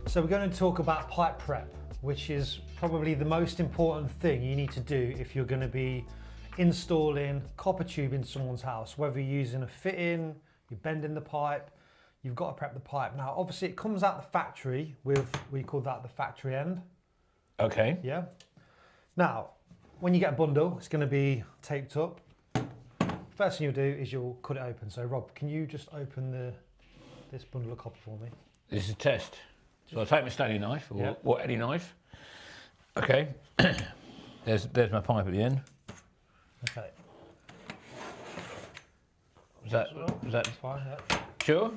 So we're going to talk about pipe prep, which is probably the most important thing you need to do if you're going to be installing copper tube in someone's house. Whether you're using a fit-in, you're bending the pipe, you've got to prep the pipe. Now obviously it comes out the factory with, we call that the factory end. Okay. Yeah. Now, when you get a bundle, it's going to be taped up. First thing you'll do is you'll cut it open. So Rob, can you just open this bundle of copper for me? This is a test. So I'll take my Stanley knife, or any knife. Okay. there's my pipe at the end. Okay. Was that That's fine, yeah. Sure?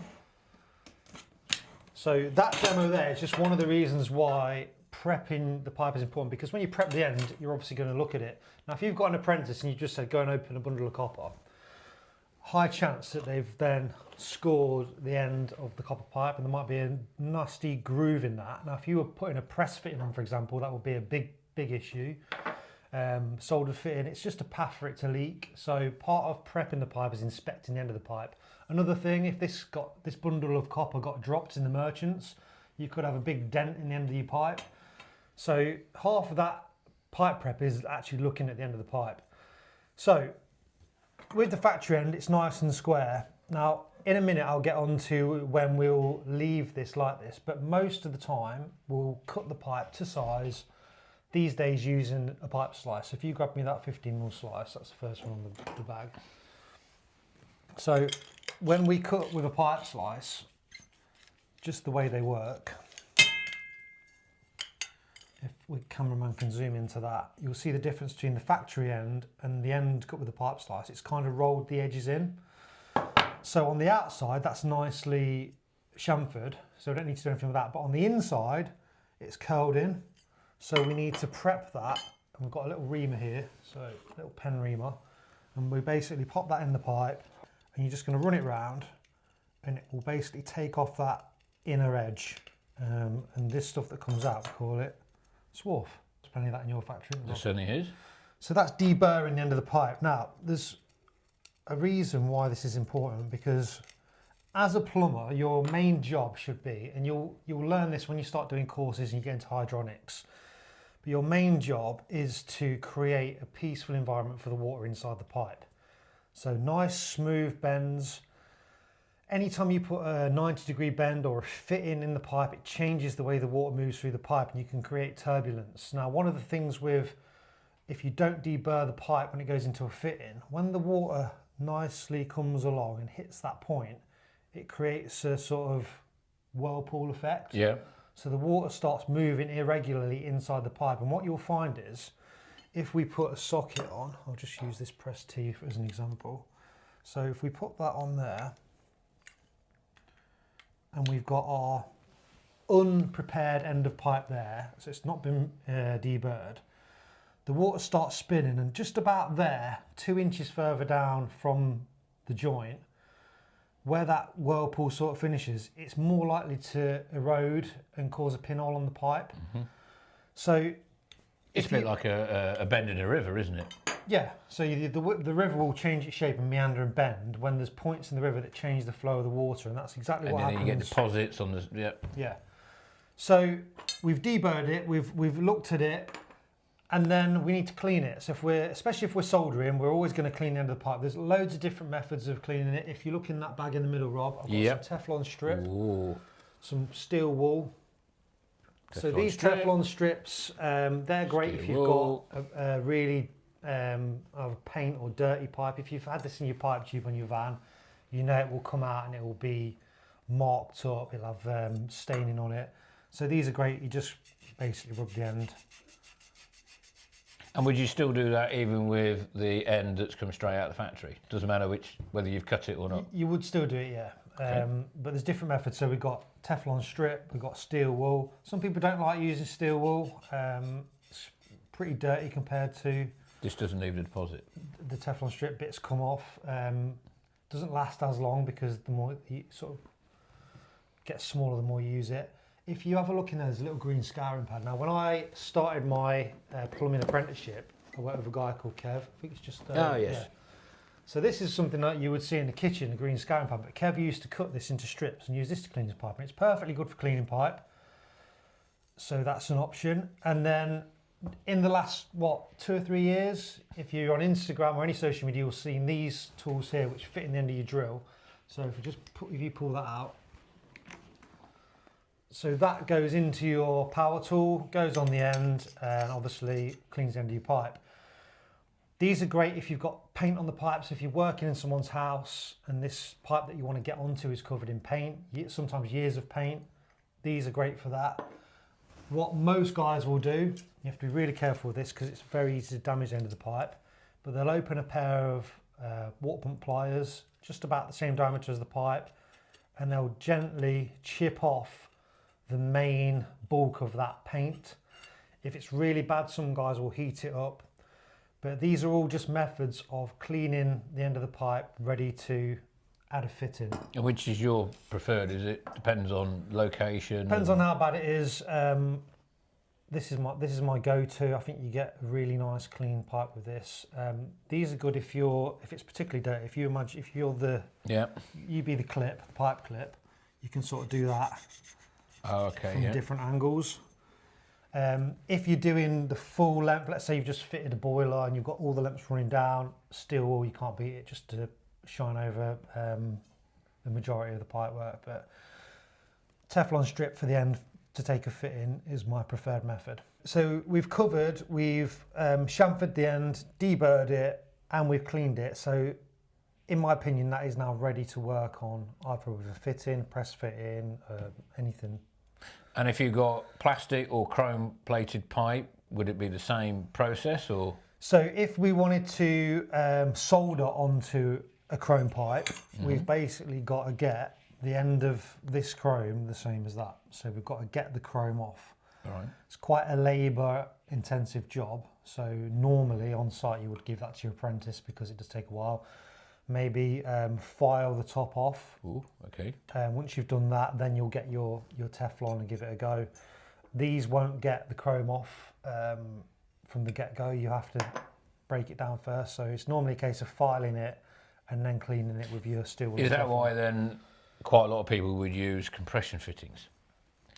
So that demo there is just one of the reasons why prepping the pipe is important, because when you prep the end, you're obviously going to look at it. Now, if you've got an apprentice and you just said, go and open a bundle of copper, high chance that they've then scored the end of the copper pipe and there might be a nasty groove in that. Now, if you were putting a press fitting on, for example, that would be a big issue. Soldered fitting, it's just a path for it to leak. So part of prepping the pipe is inspecting the end of the pipe. Another thing, if this bundle of copper got dropped in the merchants, you could have a big dent in the end of your pipe. So half of that pipe prep is actually looking at the end of the pipe. So with the factory end, it's nice and square. Now, in a minute, I'll get on to when we'll leave this like this, but most of the time, we'll cut the pipe to size, these days using a pipe slice. If you grab me that 15mm slice, that's the first one on the bag. So when we cut with a pipe slice, just the way they work, if the cameraman can zoom into that, you'll see the difference between the factory end and the end cut with a pipe slice. It's kind of rolled the edges in. So on the outside, that's nicely chamfered, so we don't need to do anything with that. But on the inside, it's curled in. So we need to prep that. And we've got a little reamer here, so a little pen reamer. And we basically pop that in the pipe, and you're just going to run it round, and it will basically take off that inner edge. And this stuff that comes out, we call it swarf. There's plenty of that in your factory. There certainly is. So that's deburring the end of the pipe. Now, there's a reason why this is important, because as a plumber, your main job should be, and you'll learn this when you start doing courses and you get into hydronics, but your main job is to create a peaceful environment for the water inside the pipe. So nice, smooth bends. Anytime you put a 90-degree bend or a fit-in in the pipe, it changes the way the water moves through the pipe and you can create turbulence. Now, one of the things with, if you don't deburr the pipe when it goes into a fit-in, when the water nicely comes along and hits that point, it creates a sort of whirlpool effect. Yeah. So the water starts moving irregularly inside the pipe. And what you'll find is, if we put a socket on, I'll just use this press T as an example. So if we put that on there, and we've got our unprepared end of pipe there, so it's not been deburred, the water starts spinning, and just about there, 2 inches further down from the joint, where that whirlpool sort of finishes, it's more likely to erode and cause a pinhole on the pipe. Mm-hmm. So it's a bit like a bend in a river, isn't it? Yeah, so the river will change its shape and meander and bend when there's points in the river that change the flow of the water, and that's exactly what happens. And then you get deposits on the, Yeah. So we've deburred it, we've looked at it, and then we need to clean it. So especially if we're soldering, we're always going to clean the end of the pipe. There's loads of different methods of cleaning it. If you look in that bag in the middle, Rob, I've got some Teflon strip, some steel wool. So these Teflon strips, they're great if you've got a really of paint or dirty pipe. If you've had this in your pipe tube on your van, you know it will come out and it will be marked up. It'll have staining on it. So these are great. You just basically rub the end. And would you still do that even with the end that's come straight out of the factory? Doesn't matter whether you've cut it or not. You would still do it, yeah. Okay. But there's different methods. So we've got Teflon strip, we've got steel wool. Some people don't like using steel wool. It's pretty dirty compared to... This doesn't leave a deposit. The Teflon strip bits come off. Doesn't last as long because the more you sort of gets smaller, the more you use it. If you have a look in there, there's a little green scouring pad. Now, when I started my plumbing apprenticeship, I worked with a guy called Kev. I think it's just... yes. Yeah. So this is something that you would see in the kitchen, a green scouring pad, but Kev used to cut this into strips and use this to clean his pipe, and it's perfectly good for cleaning pipe. So that's an option. And then in the last, 2 or 3 years, if you're on Instagram or any social media, you'll see these tools here which fit in the end of your drill. So if you pull that out, so that goes into your power tool, goes on the end, and obviously cleans the end of your pipe. These are great if you've got paint on the pipes. If you're working in someone's house and this pipe that you want to get onto is covered in paint, sometimes years of paint, these are great for that. What most guys will do, you have to be really careful with this because it's very easy to damage the end of the pipe, but they'll open a pair of water pump pliers, just about the same diameter as the pipe, and they'll gently chip off the main bulk of that paint. If it's really bad, some guys will heat it up, but these are all just methods of cleaning the end of the pipe ready to add a fitting. And which is your preferred? Is it depends on location? Depends on how bad it is. This is my go-to. I think you get a really nice clean pipe with this. These are good if it's particularly dirty. If you're the you be the pipe clip, you can sort of do that. Oh, okay. From different angles. If you're doing the full length, let's say you've just fitted a boiler and you've got all the lengths running down, still you can't beat it just to shine over the majority of the pipe work. But Teflon strip for the end to take a fit in is my preferred method. So we've chamfered the end, deburred it, and we've cleaned it. So in my opinion, that is now ready to work on either with a fitting, press fitting, anything. And if you've got plastic or chrome plated pipe, would it be the same process or? So if we wanted to solder onto a chrome pipe, we've basically got to get the end of this chrome the same as that. So we've got to get the chrome off. All right. It's quite a labour intensive job. So normally on site you would give that to your apprentice because it does take a while. Maybe file the top off. Ooh, okay. Once you've done that, then you'll get your Teflon and give it a go. These won't get the chrome off from the get-go. You have to break it down first. So it's normally a case of filing it and then cleaning it with your steel. Is that why then quite a lot of people would use compression fittings?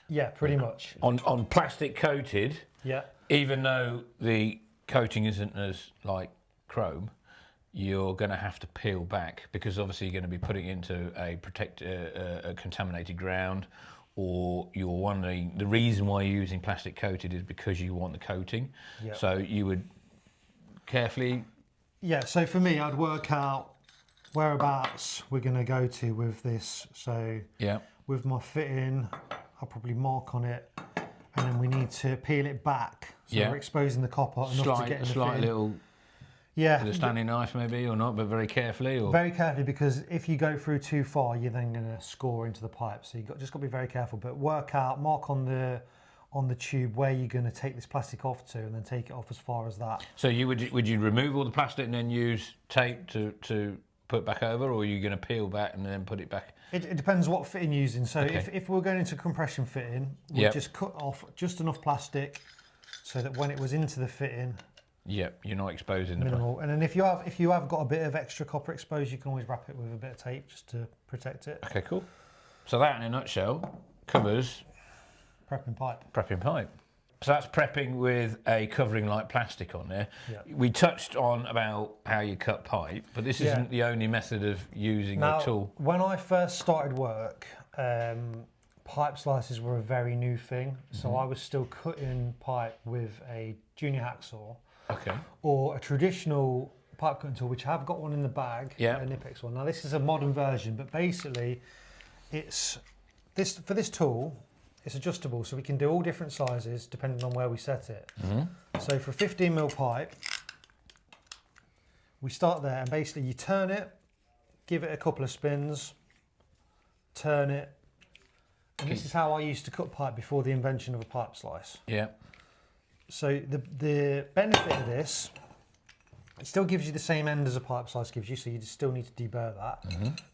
Yeah, pretty much. On plastic coated, yeah. Even though the coating isn't as like chrome, you're going to have to peel back because obviously you're going to be putting it into a contaminated ground, or you're wondering the reason why you're using plastic coated is because you want the coating. Yep. So you would carefully. Yeah. So for me, I'd work out whereabouts we're going to go to with this. So yeah, with my fitting, I'll probably mark on it, and then we need to peel it back. So we're exposing the copper enough to get in the slight fitting. Little. Yeah. With a standing knife maybe or not, but very carefully? Or? Very carefully, because if you go through too far, you're then going to score into the pipe. So just got to be very careful, but work out, mark on the tube where you're going to take this plastic off to, and then take it off as far as that. So would you remove all the plastic and then use tape to put it back over, or are you going to peel back and then put it back? It depends what fitting you're using. So if we're going into compression fitting, we'll just cut off just enough plastic so that when it was into the fitting, yep, you're not exposing the minimal. And then if you have got a bit of extra copper exposed, you can always wrap it with a bit of tape just to protect it. Okay, cool. So that, in a nutshell, covers prepping pipe. Prepping pipe. So that's prepping with a covering like plastic on there. Yep. We touched on about how you cut pipe, but this isn't the only method of using the tool. When I first started work, pipe slices were a very new thing. So I was still cutting pipe with a junior hacksaw. Okay. Or a traditional pipe cutting tool, which I've got one in the bag, a Nipex one. Now this is a modern version, but basically it's for this tool, it's adjustable, so we can do all different sizes depending on where we set it. So for 15mm pipe, we start there, and basically you turn it, give it a couple of spins, turn it, and this is how I used to cut pipe before the invention of a pipe slice. Yeah. So the benefit of this, it still gives you the same end as a pipe slice gives you, so you still need to deburr that.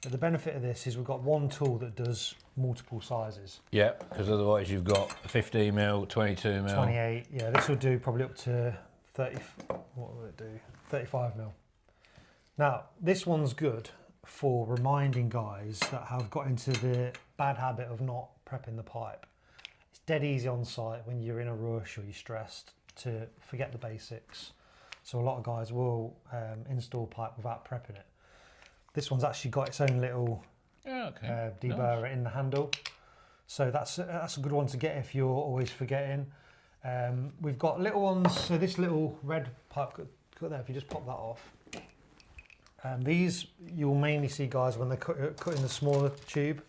But the benefit of this is we've got one tool that does multiple sizes. Yeah, because otherwise you've got 15mm, 22mm. 28, yeah, this will do probably up to 30, what will it do? 35mm. Now, this one's good for reminding guys that have got into the bad habit of not prepping the pipe. It's dead easy on site when you're in a rush or you're stressed to forget the basics. So a lot of guys will install pipe without prepping it. This one's actually got its own little deburrer in the handle. So that's a good one to get if you're always forgetting. We've got little ones, so this little red pipe cut there, if you just pop that off. These you'll mainly see guys when they're cutting the smaller tube,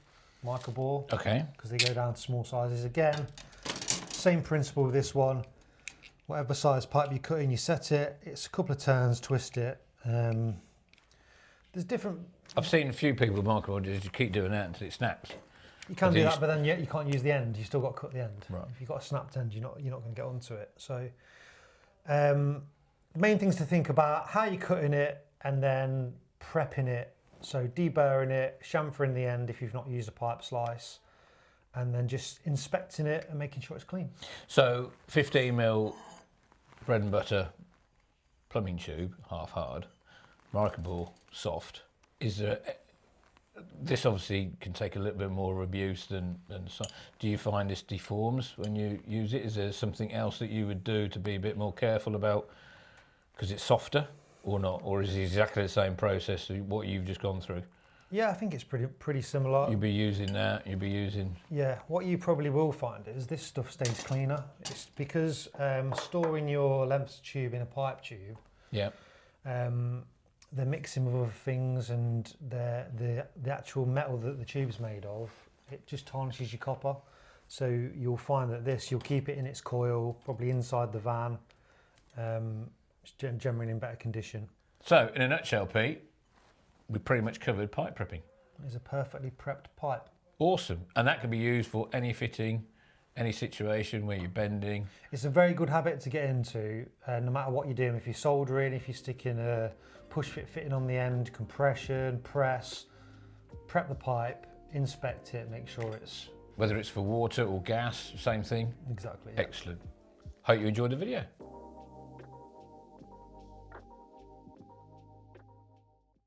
micro bore. Okay. Because they go down to small sizes. Again, same principle with this one. Whatever size pipe you cut in, you set it. It's a couple of turns, twist it. There's different. I've seen a few people with micro just keep doing that until it snaps. You can do that, but then you can't use the end. You still got to cut the end. Right. If you've got a snapped end, you're not going to get onto it. So, the main things to think about: how you're cutting it, and then prepping it. So deburring it, chamfering the end if you've not used a pipe slice, and then just inspecting it and making sure it's clean. So 15mm bread and butter plumbing tube, half hard, micro bore, soft. Is there? This obviously can take a little bit more abuse than so. Do you find this deforms when you use it? Is there something else that you would do to be a bit more careful about because it's softer or not? Or is it exactly the same process to what you've just gone through? Yeah, I think it's pretty similar. You'd be using that, you'd be using... Yeah, what you probably will find is this stuff stays cleaner. It's because storing your lengths tube in a pipe tube, yeah, they're mixing with other things, and the actual metal that the tube's made of, it just tarnishes your copper. So you'll find that this, you'll keep it in its coil, probably inside the van, it's generally in better condition. So, in a nutshell, Pete, we pretty much covered pipe prepping. It's a perfectly prepped pipe. Awesome. And that can be used for any fitting, any situation where you're bending. It's a very good habit to get into, no matter what you're doing. If you're soldering, if you're sticking a push fit fitting on the end, compression, press, prep the pipe, inspect it, make sure it's... Whether it's for water or gas, same thing? Exactly. Yeah. Excellent. Hope you enjoyed the video.